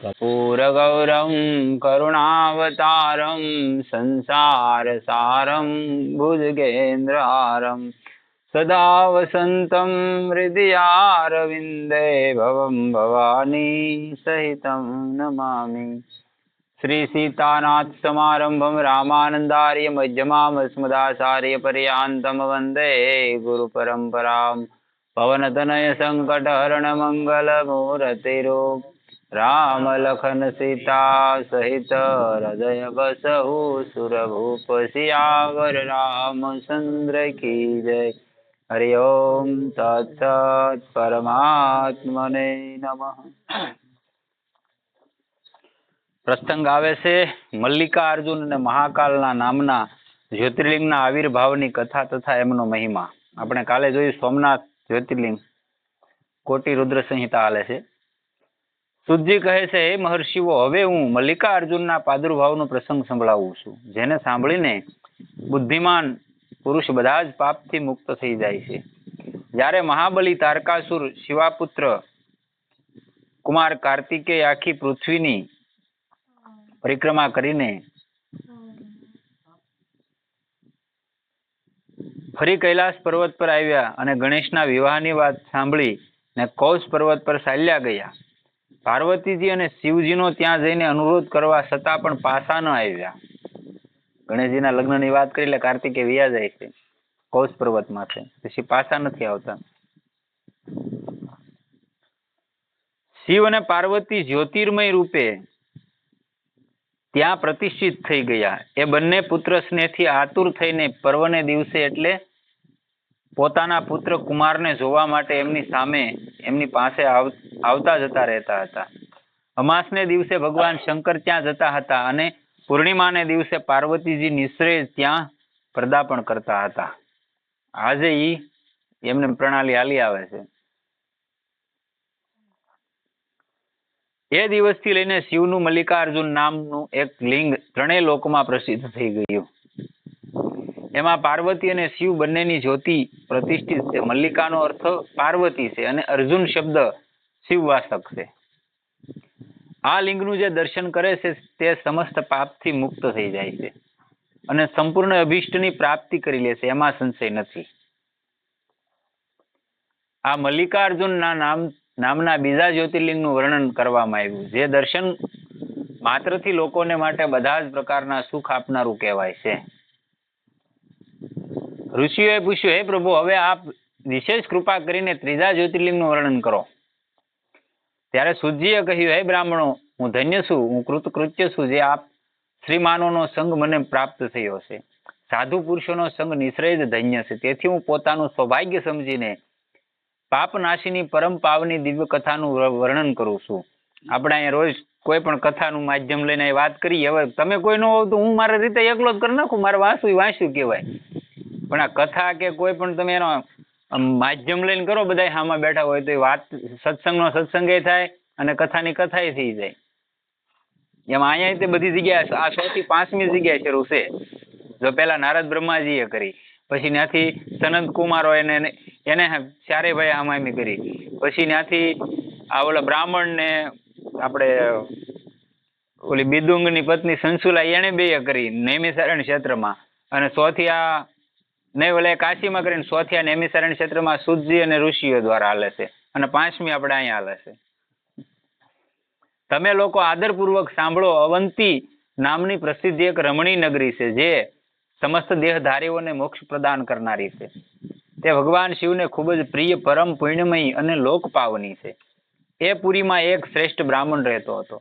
कर्पूरगौरं करुणावतारं संसारसारं भुजगेन्द्रहारं सदा वसन्तं हृदयारविन्दे भवं भवानी सहितं नमामि। श्री सीतानाथ समारंभं रामानंदार्य मध्यमामस्मदाचार्य पर्यन्तं वन्दे गुरु परंपरां। पवनतनय संकटहरण मंगल मूर्तिरो राम लखन सीता सहित हृदय बसहु सुरभूप सियावर रामचंद्र की जय। हरि ओम तत्सत्। परमात्मने नमः। प्रसंग आवे से मल्लिकार्जुन ने महाकालना नामना ज्योतिर्लिंगना आविर्भावनी कथा तथा एमनो महिमा। આપણે કાલે જોયું સોમનાથ જ્યોતિર્લિંગ કોટી રુદ્ર સંહિતા હાલે છે। સુજી કહે છે, હે મહર્ષિઓ, હવે હું મલ્લિકાર્જુનના પ્રાદુર્ભાવનો પ્રસંગ સંભળાવું છું, જેને સાંભળીને બુદ્ધિમાન પુરુષ બધા જ પાપથી મુક્ત થઈ જાય છે। જ્યારે મહાબલી તારકાસુર શિવાપુત્ર કુમાર કાર્તિકેય આખી પૃથ્વીની પરિક્રમા કરીને ફરી કૈલાસ પર્વત પર આવ્યા અને ગણેશના વિવાહની વાત સાંભળી ને કૌશ પર્વત પર ચાલ્યા ગયા। પાર્વતીજી અને શિવજીનો ત્યાં જઈને અનુરોધ કરવા છતાં પણ પાછા ન આવ્યા। ગણેશજીના લગ્નની વાત કરી એટલે કાર્તિકે વિયા જાય છે કૌશ પર્વતમાંથી, પછી પાછા નથી આવતા। શિવ અને પાર્વતી જ્યોતિર્મય રૂપે ત્યાં પ્રતિષ્ઠિત થઈ ગયા। એ બંને પુત્ર સ્નેહથી આતુર થઈને પર્વને દિવસે એટલે પોતાના પુત્ર કુમારને જોવા માટે એમની સામે એમની પાસે આવતા જતા રહેતા હતા। અમાસને દિવસે ભગવાન શંકર ત્યાં જતા હતા અને પૂર્ણિમાને દિવસે પાર્વતીજી નિશ્ચય ત્યાં પર્દાપણ કરતા હતા। આજે એમને પ્રણાલી હાલી આવે છે। એ દિવસથી લઈને શિવનું મલ્લિકાર્જુન નામનું એક લિંગ ત્રણેય લોકમાં પ્રસિદ્ધ થઈ ગયું। એમાં પાર્વતી અને શિવ બંનેની જ્યોતિ પ્રતિષ્ઠિત છે। મલ્લિકાનો અર્થ પાર્વતી છે અને અર્જુન શબ્દ શિવવાસક છે। આ લિંગનું જે દર્શન કરે છે તે સમસ્ત પાપથી મુક્ત થઈ જાય છે અને સંપૂર્ણ અભિષ્ટની પ્રાપ્તિ કરી લે છે, એમાં સંશય નથી। આ મલ્લિકાર્જુનના નામના બીજા જ્યોતિર્લિંગનું વર્ણન કરવામાં આવ્યું, જે દર્શન માત્રથી લોકોને માટે બધા જ પ્રકારના સુખ આપનારું કહેવાય છે। ઋષિઓએ પૂછ્યું, હે પ્રભુ, હવે આપ વિશેષ કૃપા કરીને ત્રીજા જ્યોતિર્લિંગનું વર્ણન કરો। ત્યારે સુજીએ કહ્યું, હે બ્રાહ્મણો, હું ધન્ય છું, હું કૃતકૃત્ય છું, જે આપ શ્રીમાનોનો સંગ મને પ્રાપ્ત થયો છે। સાધુ પુરુષોનો સંગ નિશ્ચય જ ધન્ય છે। તેથી હું પોતાનું સૌભાગ્ય સમજીને પાપનાશીની પરમ પાવની દિવ્ય કથાનું વર્ણન કરું છું। આપણે અહીંયા રોજ કોઈ પણ કથાનું માધ્યમ લઈને વાત કરીએ, હવે તમે કોઈ ન હોવ તો હું મારી રીતે એકલો જ કરી નાખું, મારે વાંચ્યું કહેવાય। પણ આ કથા કે કોઈ પણ તમે એનો માધ્યમ લઈને કરો, બધા હામાં બેઠા હોય તો એ વાત સત્સંગનો સત્સંગે થાય અને કથાની કથાએ થઈ જાય। એમાં અહીંયા તે બધી જગ્યાએ આ 6 થી 5મી જગ્યાએ શરૂ છે। જો પેલા નારદ બ્રહ્માજીએ કરી, પછી ત્યાંથી સનંત કુમારો એને ચારે ભાઈ હામામી કરી, પછી ત્યાંથી આ ઓલા બ્રાહ્મણ ને આપણે ઓલી બિદુંગની પત્ની સંસુલા એને બે કરી નૈમિસારણ્ય ક્ષેત્રમાં, અને 100 થી આ નહીં ઓલા કાશીમાં કરીને 100 થી આ નૈમિસારણ્ય ક્ષેત્રમાં સુજી અને ઋષિઓ દ્વારા હાલે છે, અને 5મી આપણે અહીંયા હાલે છે। તમે લોકો આદરપૂર્વક સાંભળો, અવંતી નામની પ્રસિદ્ધ એક રમણીય નગરી છે, જે સમસ્ત દેહધારીઓને મોક્ષ પ્રદાન કરનારી છે। તે ભગવાન શિવને ખૂબ જ પ્રિય, પરમ પુણ્યમયી અને લોકપાવની છે। એ પુરીમાં એક શ્રેષ્ઠ બ્રાહ્મણ રહેતો હતો,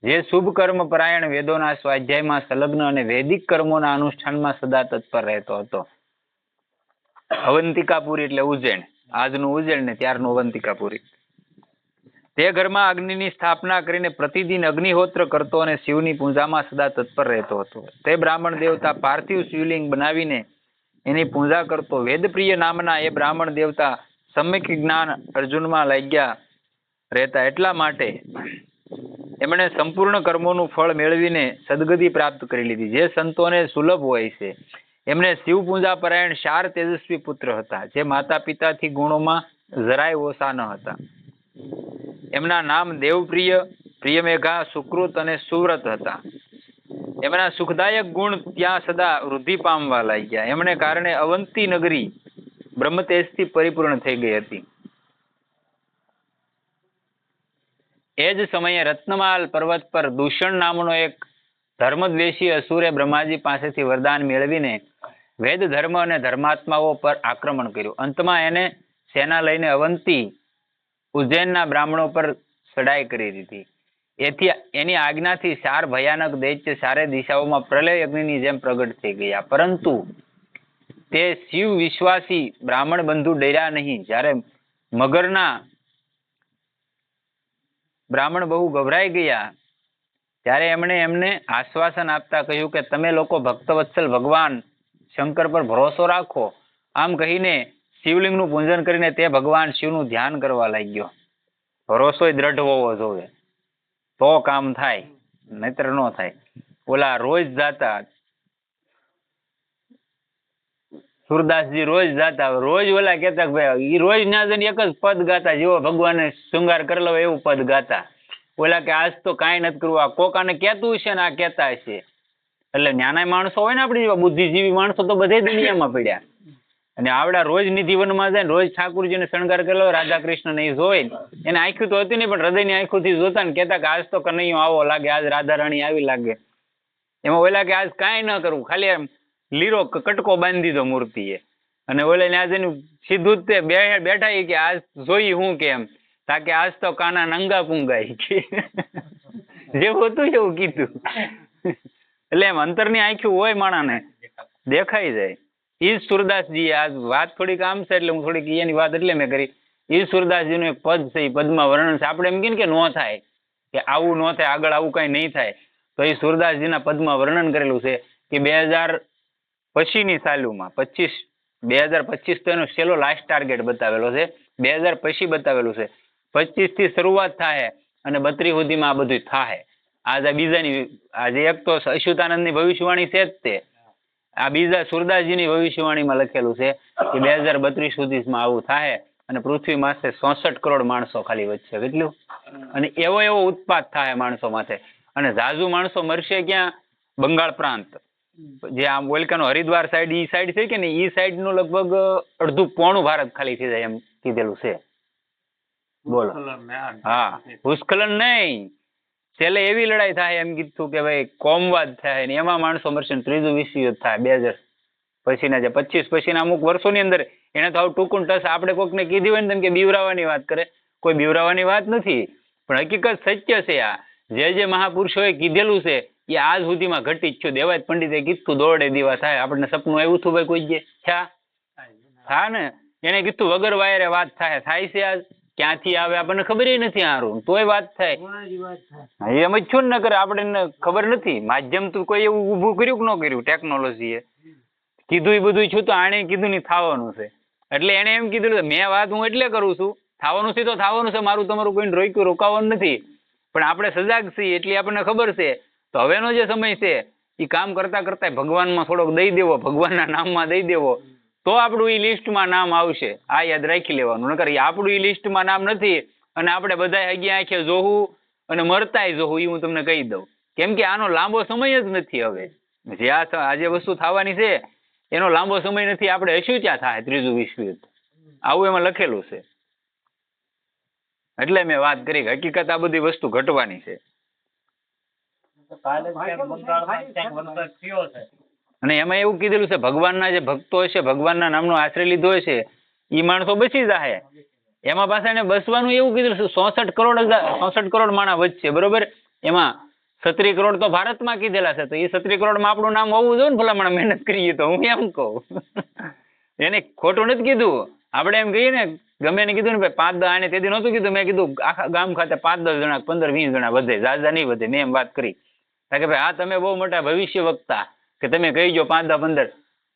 જે શુભ કર્મ પરાયણ, વેદોના સ્વાધ્યાયમાં સંલગ્ન અને વૈદિક કર્મોના અનુષ્ઠાનમાં સદા તત્પર રહેતો હતો। અવંતિકાપુરી એટલે ઉજ્જૈન, આજનું ઉજ્જૈન ને ત્યારનું અવંતિકાપુરી। તે ઘરમાં અગ્નિની સ્થાપના કરીને પ્રતિદિન અગ્નિહોત્ર કરતો અને શિવની પૂજામાં સદા તત્પર રહેતો હતો। તે બ્રાહ્મણ દેવતા પાર્થિવ શિવલિંગ બનાવીને એની પૂજા કરતો। વેદપ્રિય નામના એ બ્રાહ્મણ દેવતા સમ્યક જ્ઞાન અર્જુનમાં લાગ્યા રહેતા, એટલા માટે એમણે સંપૂર્ણ કર્મોનું ફળ મેળવીને સદગતિ પ્રાપ્ત કરી લીધી। જે સંતોને સુલભ હોય છે, એમને શિવ પૂજા પરાયણ 4 તેજસ્વી પુત્ર હતા, જે માતા પિતાથી ગુણોમાં જરાય ઓછા ન હતા। એમના નામ દેવપ્રિય, પ્રિયમેઘા સુકૃત અને સુવ્રત હતા. એમના સુખદાયક ગુણ ત્યાં સદા વૃદ્ધિ પામવા લાગ્યા. એમણે કારણે અવંતી નગરી બ્રહ્મતેજથી પરિપૂર્ણ થઈ ગઈ હતી. એ જ સમયે રત્નમાલ પર્વત પર દૂષણ નામનો એક ધર્મદ્વેષી અસુરે બ્રહ્માજી પાસેથી વરદાન મેળવીને વેદ ધર્મ અને ધર્માત્માઓ પર આક્રમણ કર્યું. અંતમાં એને સેના લઈને અવંતી ઉજ્જૈનના બ્રાહ્મણો પર ચડાઈ કરી દીધી. એથી એની આજ્ઞાથી 4 ભયાનક દૈત્ય 4 દિશાઓમાં પ્રલય અગ્નિની જેમ પ્રગટ થઈ ગયા. પરંતુ તે શિવ વિશ્વાસી બ્રાહ્મણ બંધુ ડર્યા નહીં. જ્યારે મગરના બ્રાહ્મણ બહુ ગભરાઈ ગયા ત્યારે એમણે એમને આશ્વાસન આપતા કહ્યું કે તમે લોકો ભક્તવત્સલ ભગવાન શંકર પર ભરોસો રાખો. આમ કહીને શિવલિંગનું પૂજન કરીને તે ભગવાન શિવનું ધ્યાન કરવા લાગ્યો. ભરોસો દ્રઢ હોવો જોઈએ તો કામ થાય, નહીતર ન થાય. ઓલા રોજ જાતા સુરદાસજી રોજ જાતા, રોજ ઓલા કહેતા કે ભાઈ ઈ રોજ ના જઈને એક જ પદ ગાતા, જેવો ભગવાને શૃંગાર કરેલો એવું પદ ગાતા. ઓલા કે આજ તો કાંઈ નથી કરવું, આ કોકાને કહેતું હશે ને આ કહેતા હશે. એટલે નાના માણસો હોય ને આપણી જેવા બુદ્ધિજીવી માણસો તો બધે દુનિયામાં પડ્યા. અને આવડા રોજ નિધિવનમાં જાય ને રોજ ઠાકુરજીને શણગાર કરેલો રાધા કૃષ્ણ ને જોઈ એને આંખું તો હતી નહીં, પણ હૃદયની આંખોથી જોતા ને કહેતા કે આજ તો કનૈયો આવો લાગે, આજ રાધા રાણી આવી લાગે. એમાં ઓલા કે આજ કાંઈ ન કરવું, ખાલી એમ લીરો કટકો બાંધી દીધો મૂર્તિએ. અને ઓલા ને આજ એનું સીધું જ તે બેઠા કે આજ જોઈ હું કેમ, તાકે આજ તો કાના નંગા પૂંગાઈ કે જેવું હતું એવું કીધું. એટલે એમ અંતરની આંખ્યું હોય માણાને દેખાઈ જાય. ઈ જ સુરદાસજી આ વાત થોડીક આમ છે એટલે હું થોડીક એની વાત એટલે મેં કરી. ઈ સુરદાસજીનું એક પદ છે, એ પદમાં વર્ણન છે. આપણે એમ કહીએ કે ન થાય, કે આવું ન થાય, આગળ આવું કઈ નહીં થાય, તો એ સુરદાસજીના પદમાં વર્ણન કરેલું છે કે 2000 પછીની સાલુમાં 2025 તો એનો છેલ્લો લાસ્ટ ટાર્ગેટ બતાવેલો છે. 2000 પછી બતાવેલું છે. 25 થી શરૂઆત થાય અને 32 સુધીમાં આ બધું થાય. આજે બીજાની આજે એક તો અચ્યુતાનંદની ભવિષ્યવાણી છે જ તે, આ બીજા સુરદાસજીની ભવિષ્યવાણીમાં લખેલું છે કે 2032 સુધીમાં આવું થાય અને પૃથ્વી માથે 66 કરોડ માણસો ખાલી વધશે. કેટલું? અને એવો ઉત્પાત થાય માણસો માથે. અને ઝાઝુ માણસો મરશે ક્યાં? બંગાળ પ્રાંત, જે આમ ઓલકાનો હરિદ્વાર સાઈડ ઈ સાઈડ છે કે ને, ઈ સાઈડ નું લગભગ અડધું પોણું ભારત ખાલી થઈ જાય એમ કીધેલું છે. બોલો. હા, ભૂસ્ખલન નહીં, છેલ્લે એવી લડાઈ થાય એમ કીધું કે ભાઈ કોમવાદ થાય ને એમાં માણસો મરશે ને 3રું વિશ્વયુદ્ધ થાય 2000 પછીના જે 25 પછીના અમુક વર્ષોની અંદર. એને તો આવું ટૂંકું ટસ આપણે કોકને કીધી હોય ને તેમ કે બીવરાવાની વાત કરે, કોઈ બીવરાવાની વાત નથી, પણ હકીકત સત્ય છે. આ જે મહાપુરુષોએ કીધેલું છે એ આજ સુધીમાં ઘટી જ છું. દેવાજ પંડિતે કીધું દોડે દીવા થાય. આપણને સપનું આવ્યું હતું ભાઈ કોઈ જે થા ને, એને કીધું વગર વાયરે વાત થાય છે. આજ ક્યાંથી આવે આપણને ખબર નથી, હારું તોય વાત થાય. એમ જ છું ને, નકર આપણને ખબર નથી. માધ્યમ તો કોઈ એવું ઊભું કર્યું કે ન કર્યું, ટેકનોલોજીએ કીધું એ બધું છું તો આણે કીધું નહીં થવાનું છે. એટલે એને એમ કીધું મેં વાત હું એટલે કરું છું, થવાનું છે તો થવાનું છે, મારું તમારું કોઈને રોકાવાનું નથી. પણ આપણે સજાગ છીએ એટલે આપણને ખબર છે. તો હવેનો જે સમય છે એ કામ કરતા કરતા ભગવાનમાં થોડોક દઈ દેવો, ભગવાનના નામમાં દઈ દેવો, તો આપણું એ લિસ્ટમાં નામ આવશે. આ યાદ રાખી લેવાનું. નકર આપણું એ લિસ્ટમાં નામ નથી અને આપણે બધા હગી આંખે જોવું અને મરતાય જોવું, એ હું તમને કહી દઉં. કેમ કે આનો લાંબો સમય જ નથી. હવે જે આજે વસ્તુ થવાની છે એનો લાંબો સમય નથી. આપણે હશું ત્યાં થાય 3રું વિશ્વયુદ્ધ, આવું એમાં લખેલું છે. એટલે મેં વાત કરી કે હકીકત આ બધી વસ્તુ ઘટવાની છે. અને એમાં એવું કીધેલું છે ભગવાનના જે ભક્તો હશે, ભગવાનના નામનો આશ્રય લીધો હશે, એ માણસો બચી જાય. એમાં પાછા એને બસવાનું એવું કીધેલું છે 66 કરોડ માણા વધશે, બરોબર. એમાં 36 કરોડ તો ભારતમાં કીધેલા છે, તો એ 36 કરોડમાં આપણું નામ હોવું જોઈએ ને ભલામણ મહેનત કરીએ તો. હું એમ કહું, એને ખોટું નથી કીધું. આપણે એમ કહીએ ને, ગમે એને કીધું ને ભાઈ 5-10, આને તેથી નહોતું કીધું, મેં કીધું આખા ગામ ખાતે 5-10 જણા 15-20 જણા વધે, ઝાઝા નહીં વધે. મેં એમ વાત કરી કે ભાઈ હા તમે બહુ મોટા ભવિષ્ય વક્તા કે તમે કહી જો 5-10,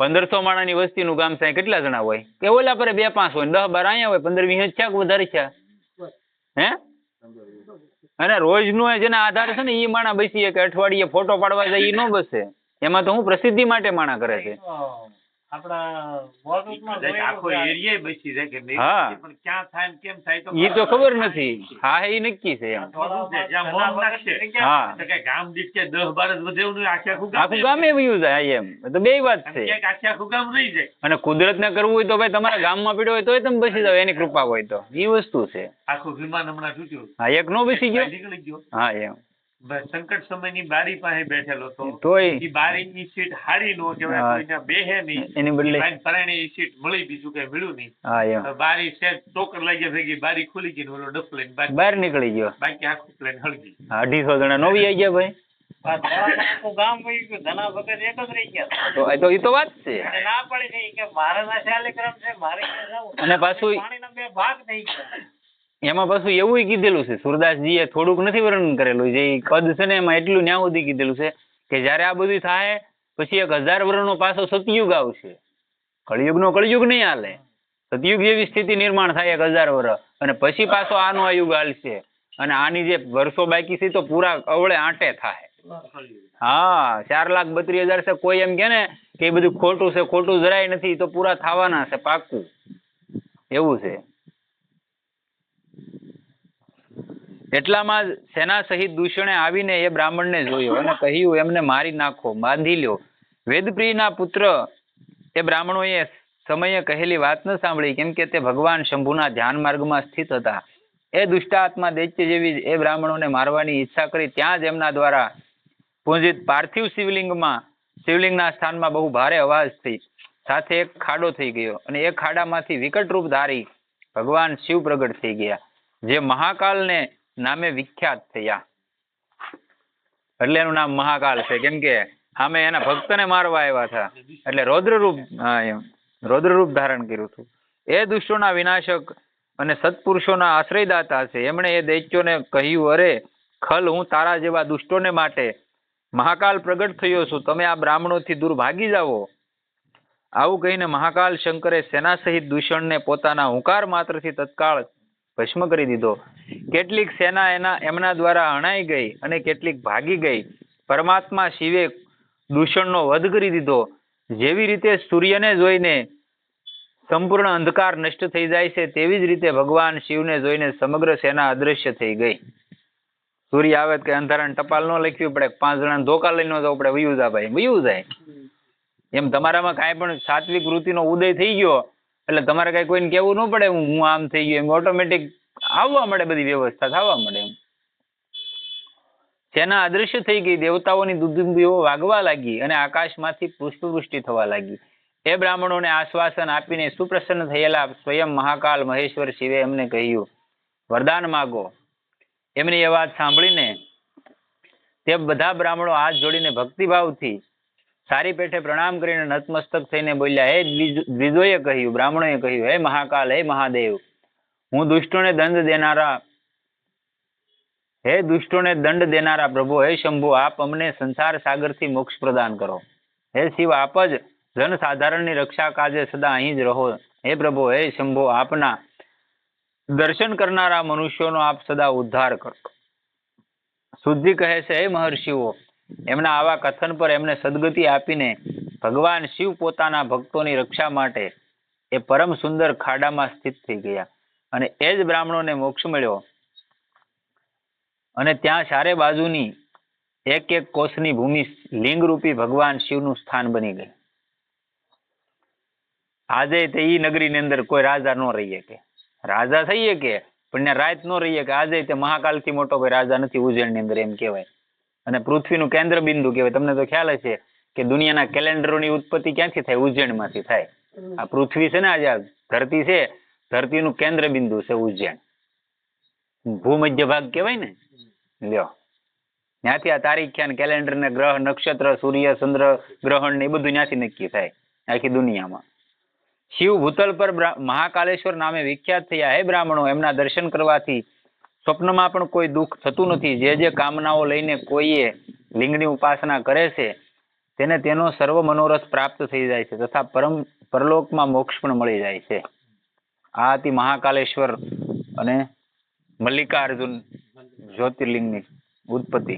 1500 માણાની વસ્તીનું ગામ થાય કેટલા જણા હોય? કે ઓલા પર 2-5 હોય, 10-12 અહીંયા હોય, 15-20 છે કે વધારે છે? હે? અને રોજનું જેના આધાર છે ને એ માણા બેસીએ કે અઠવાડિયે ફોટો પાડવા જાય એ ન બસે. એમાં તો હું પ્રસિદ્ધિ માટે માણા કરે છે. આખો એરિયા બેસી જાય કે નહીં, હા. પણ ક્યાં થાય ને કેમ થાય ઈ તો ખબર નથી. હા એ નક્કી છે એમ. જ્યાં મોમ નાખશે હા. તો કઈ ગામ દીઠ કે 10-12 વધે એવું નહીં, આખે આખું ગામ આખું ગામે વયું જાય એમ. એ તો બે વાત અને છે. ક્યાંક આખે આખું ગામ રહી જાય. અને કુદરતને કરવું હોય તો ભાઈ તમારા ગામમાં પીડ્યો હોય તોય તમે બસી જાવ, એની કૃપા હોય તો. ઈ વસ્તુ છે. આખું વિમાન હમણાં તૂટ્યું, હા એક નો બેસી ગયો. નીકળી ગયો. હા એમ. સંકટ સમયની બારી પાસે બેઠેલો તો તોય ઈ બારીની સીટ હારી નો કહેવાય, હા. કોઈને બેહે નહીં. એની બદલે ભાઈને પરાણે ઈ સીટ મળી, બીજું કઈ મળ્યું નહીં. હા એમ હવે બારી છે ટોકર લાગ્યા ભેગી બારી ખુલી ગઈ ને ઓલો ડફ લઈને બહાર. બહાર નીકળી ગયો. બાકી આખું પ્લેન હળગી. 250 જણા નો આવી ગયા ભાઈ. આખું ગામ વહી ગયું, ધના વગર એક જ રહી ગયા. તો એ તો ઈ તો વાત છે. અને ના પડી ગઈ કે મારે ના શાલિગ્રામ છે, મારે ક્યાં જાવું? અને પાછું પાણીના 2 ભાગ થઈ ગયા. એમાં પાછું એવું કીધેલું છે, સુરદાસજીએ થોડુંક નથી વર્ણન કરેલું. જે ઈ પદ છે ને એમાં એટલું ન્યા સુધી કીધેલું છે કે જયારે આ બધું થાય પછી 1000 વર્ષનો પાછો સતયુગ આવશે. કળિયુગનો કળિયુગ નહીં હાલે. સતયુગ જેવી સ્થિતિ નિર્માણ થાય 1000 વર્ષ, અને પછી પાછો આનો આ યુગ હાલશે. અને આની જે વર્ષો બાકી છે તો પૂરા અવળે આંટે થાય. હા 4,32,000 છે. કોઈ એમ કે ને કે એ બધું ખોટું છે, ખોટું જરાય નથી, તો પૂરા થવાના છે પાક્કું. એવું છે. એટલામાં જ સેના સહિત દૂષણે આવીને એ બ્રાહ્મણને જોયો અને કહ્યું એમને મારી નાખો, બાંધી લ્યો. વેદપ્રિયના પુત્ર એ બ્રાહ્મણોએ સમયે કહેલી વાત ન સાંભળી, કેમ કે તે ભગવાન શંભુના ધ્યાન માર્ગમાં સ્થિત હતા. એ દુષ્ટાત્મા દૈત્ય જેવી એ બ્રાહ્મણોને મારવાની ઈચ્છા કરી. ત્યાં જ એમના દ્વારા પૂજિત પાર્થિવ શિવલિંગના સ્થાનમાં બહુ ભારે અવાજ થઈ, સાથે એક ખાડો થઈ ગયો, અને એ ખાડામાંથી વિકટ રૂપ ધારી ભગવાન શિવ પ્રગટ થઈ ગયા, જે મહાકાલને નામે વિખ્યાત થયા. એટલે એનું નામ મહાકાલ છે, કેમ કે સામે એના ભક્તને મારવા આવ્યા હતા, એટલે રૌદ્રરૂપ. હા એમ રૌદ્રરૂપ ધારણ કર્યું હતું. એ દુષ્ટોના વિનાશક અને સત્પુરુષોના આશ્રયદાતા છે. એમણે એ દૈત્યોને કહ્યું, અરે ખલ, હું તારા જેવા દુષ્ટોને માટે મહાકાલ પ્રગટ થયો છું, તમે આ બ્રાહ્મણોથી દૂર ભાગી જાઓ. આવું કહીને મહાકાલ શંકરે સેના સહિત દૂષણને પોતાના હુંકાર માત્રથી તત્કાળ ભસ્મ કરી દીધો. કેટલીક સેના એમના દ્વારા હણાઈ ગઈ અને કેટલીક ભાગી ગઈ. પરમાત્મા શિવે દૂષણનો વધ કરી દીધો. જેવી રીતે સૂર્યને જોઈને સંપૂર્ણ અંધકાર નષ્ટ થઈ જાય છે, તેવી જ રીતે ભગવાન શિવને જોઈને સમગ્ર સેના અદૃશ્ય થઈ ગઈ. સૂર્ય આવે કે અંધારાને ટપાલ ન લખવી પડે, 5 જણાને ધોકા લઈને ન જવું પડે, વયું જા ભાઈ, વયું જાય. એમ તમારામાં કાંઈ પણ સાત્વિક વૃત્તિનો ઉદય થઈ ગયો એટલે તમારે કઈ કોઈને કેવું ન પડે હું આમ થઈ ગયું, એમ ઓટોમેટિક આવવા મળે, બધી વ્યવસ્થા થવા મળે. એમ સેના અદૃશ્ય થઈ ગઈ. દેવતાઓની દુદુંબીઓ વાગવા લાગી અને આકાશમાંથી પુષ્પવૃષ્ટિ થવા લાગી. એ બ્રાહ્મણોને આશ્વાસન આપીને સુપ્રસન્ન થયેલા સ્વયં મહાકાલ મહેશ્વર શિવે એમને કહ્યું, વરદાન માગો. એમની એ વાત સાંભળીને તે બધા બ્રાહ્મણો હાથ જોડીને ભક્તિભાવથી સારી પેઠે પ્રણામ કરીને નતમસ્તક થઈને બોલ્યા, હે દ્વિજોએ કહ્યું, બ્રાહ્મણોએ કહ્યું, હે મહાકાલ, હે મહાદેવ, હું દુષ્ટોને દંડ દેનારા પ્રભુ, હે શંભુ, આપ અમને સંસાર સાગરથી મોક્ષ પ્રદાન કરો. હે શિવ, આપ જ જનસાધારણની રક્ષા કાજે સદા અહીં જ રહો. હે પ્રભુ, હે શંભુ, આપના દર્શન કરનારા મનુષ્યોનો આપ સદા ઉદ્ધાર કરો. શુદ્ધિ કહે છે, હે મહર્ષિઓ, એમના આવા કથન પર એમને સદગતિ આપીને ભગવાન શિવ પોતાના ભક્તોની રક્ષા માટે એ પરમ સુંદર ખાડામાં સ્થિત થઈ ગયા, અને એ જ બ્રાહ્મણોને મોક્ષ મળ્યો. અને ત્યાં ચારે બાજુની એક એક કોષની ભૂમિ લિંગરૂપી ભગવાન શિવનું સ્થાન બની ગઈ. આજે તે ઈ નગરીની અંદર કોઈ રાજા ન રહી શકે. રાજા થઈ શકે પણ ત્યાં રાત ન રહી શકે. આજે તે મહાકાલથી મોટો કોઈ રાજા નથી ઉજ્જૈનની અંદર, એમ કહેવાય. અને પૃથ્વીનું કેન્દ્ર બિંદુ કહેવાય. તમને તો ખ્યાલ હશે કે દુનિયાના કેલેન્ડરોની ઉત્પત્તિ ક્યાંથી થાય? ઉજ્જૈનમાંથી થાય. આ પૃથ્વી છે ને, આજે આ ધરતી છે, ધરતીનું કેન્દ્ર બિંદુ છે ઉજ્જૈન. ભૂમધ્ય ભાગ કહેવાય ને. લ્યો, ત્યાંથી આ તારીખ ને કેલેન્ડર ને ગ્રહ નક્ષત્ર સૂર્ય ચંદ્ર ગ્રહણ ને એ બધું ત્યાંથી નક્કી થાય આખી દુનિયામાં. શિવ ભૂતલ પર મહાકાલેશ્વર નામે વિખ્યાત થયા. હે બ્રાહ્મણો, એમના દર્શન કરવાથી સ્વપ્નમાં પણ કોઈ દુઃખ થતું નથી. જે કામનાઓ લઈને કોઈએ લિંગની ઉપાસના કરે છે તેને તેનો સર્વ મનોરથ પ્રાપ્ત થઈ જાય છે તથા પરલોકમાં મોક્ષ પણ મળી જાય છે. આ હતી મહાકાલેશ્વર અને મલ્લિકાર્જુન જ્યોતિર્લિંગની ઉત્પત્તિ.